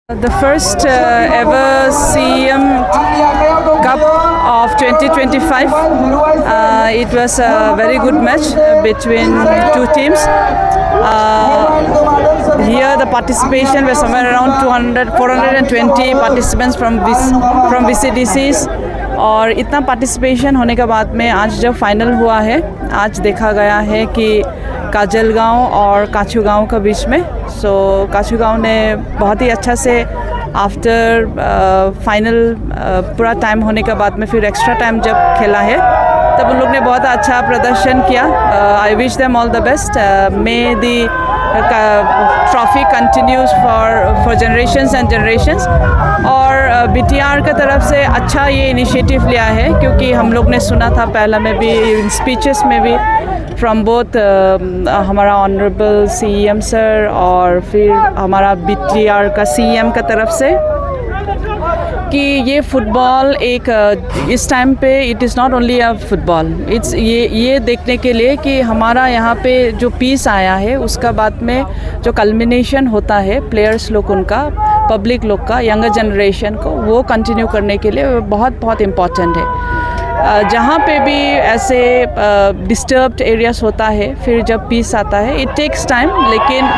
The first ever CM Cup of 2025. It was a very good match between two teams. Here the participation was somewhere around 420 participants from VCDCs. और इतना participation होने के बाद में आज जब final हुआ है, आज देखा गया है कि काजलगांव और काछू गांव के बीच में काछू गांव ने बहुत ही अच्छा से आफ्टर फाइनल पूरा टाइम होने के बाद में फिर एक्स्ट्रा टाइम जब खेला है तब उन लोग ने बहुत अच्छा प्रदर्शन किया. I wish them all the best. May the trophy continues for generations and generations. और BTR की तरफ से अच्छा ये इनिशिएटिव लिया है, क्योंकि हम लोग ने सुना था पहला में भी स्पीचेस में भी फ्रॉम बोथ हमारा ऑनरेबल CM सर और फिर हमारा BTR का CM का तरफ से कि ये फुटबॉल एक इस टाइम पे it is not only a football. It's ये देखने के लिए कि हमारा यहाँ पे जो पीस आया है उसका बाद में जो कल्मिनेशन होता है प्लेयर्स लोग उनका, पब्लिक लोग का, यंगर जनरेशन को वो कंटिन्यू करने के लिए बहुत बहुत इम्पॉर्टेंट है. जहाँ पे भी ऐसे डिस्टर्ब्ड एरियाज होता है फिर जब पीस आता है इट टेक्स टाइम, लेकिन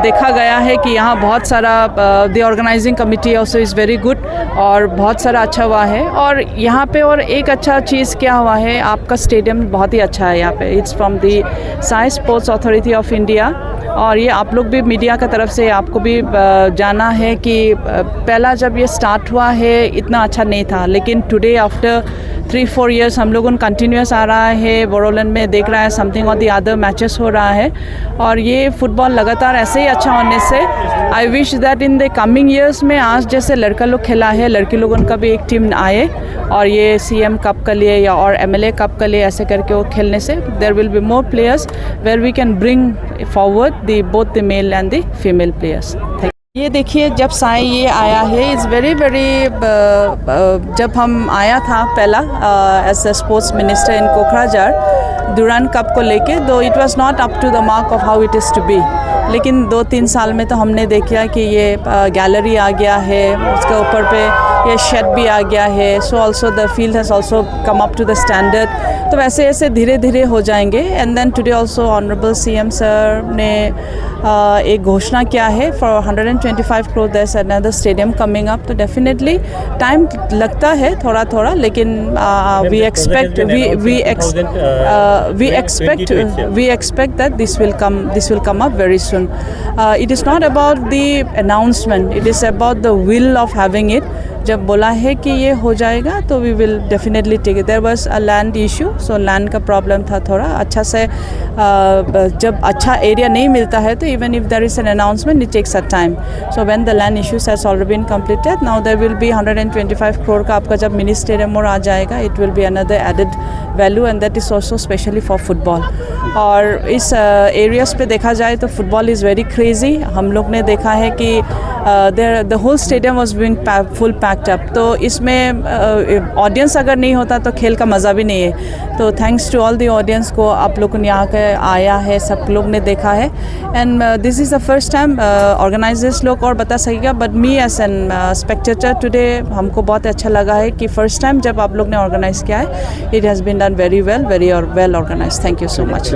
देखा गया है कि यहाँ बहुत सारा the organising committee also is very good और बहुत सारा अच्छा हुआ है. और यहाँ पे और एक अच्छा चीज़ क्या हुआ है, आपका स्टेडियम बहुत ही अच्छा है यहाँ पे. It's from the Sai sports authority of India. और ये आप लोग भी मीडिया का तरफ से आपको भी जाना है कि पहला जब ये स्टार्ट हुआ है इतना अच्छा नहीं था, लेकिन टुडे आफ्टर 3-4 years हम लोगों कंटिन्यूस आ रहा है. बोरोलैंड में देख रहा है समथिंग और दी अदर मैचेस हो रहा है और ये फुटबॉल लगातार ऐसे ही अच्छा होने से I wish that in the coming years में आज जैसे लड़का लोग खेला है, लड़की लोगों का भी एक टीम आए और ये CM कप के लिए या और MLA कप के लिए ऐसे करके वो खेलने से there will be more players where we can bring forward both the male and the female players. ये देखिए जब साई ये आया है इज़ वेरी जब हम आया था पहला as a sports minister in Kokrajhar Durand cup को लेके, though it was not up to the mark of how it is to be. लेकिन 2-3 साल में तो हमने देखा कि ये गैलरी आ गया है, उसके ऊपर पे ये शेड भी आ गया है. So also the field has also come up to the standard. तो वैसे ऐसे धीरे धीरे हो जाएंगे. And then today also honourable CM sir ने एक घोषणा किया है for 125 crore there's another stadium coming up. तो डेफिनेटली टाइम लगता है थोड़ा थोड़ा, लेकिन we expect that this will come up very soon. It is not about the announcement, it is about the will of having it. जब बोला है कि ये हो जाएगा तो we will definitely take it. There was a land issue, so land का problem था थोड़ा. अच्छा से जब अच्छा एरिया नहीं मिलता है तो even if there is an announcement it takes a time. So when the land issues has already been completed now there will be 125 crore का आपका जब मिनी स्टेडियम और आ जाएगा it will be another added value and that is also specially for football. और इस areas पे देखा जाए तो फुटबॉल इज़ वेरी क्रेजी. हम लोग ने देखा है कि the whole stadium was being full packed up. तो इसमें ऑडियंस अगर नहीं होता तो खेल का मज़ा भी नहीं है. तो thanks to all the audience को, आप लोग यहाँ के आया है, सब लोग ने देखा है. And this is the first time organisers लोग और बता सकेगा, but me as an spectator today हमको बहुत अच्छा लगा है कि फर्स्ट टाइम जब आप लोग ने ऑर्गेनाइज़ किया है it has been done very well organise. Thank you so much.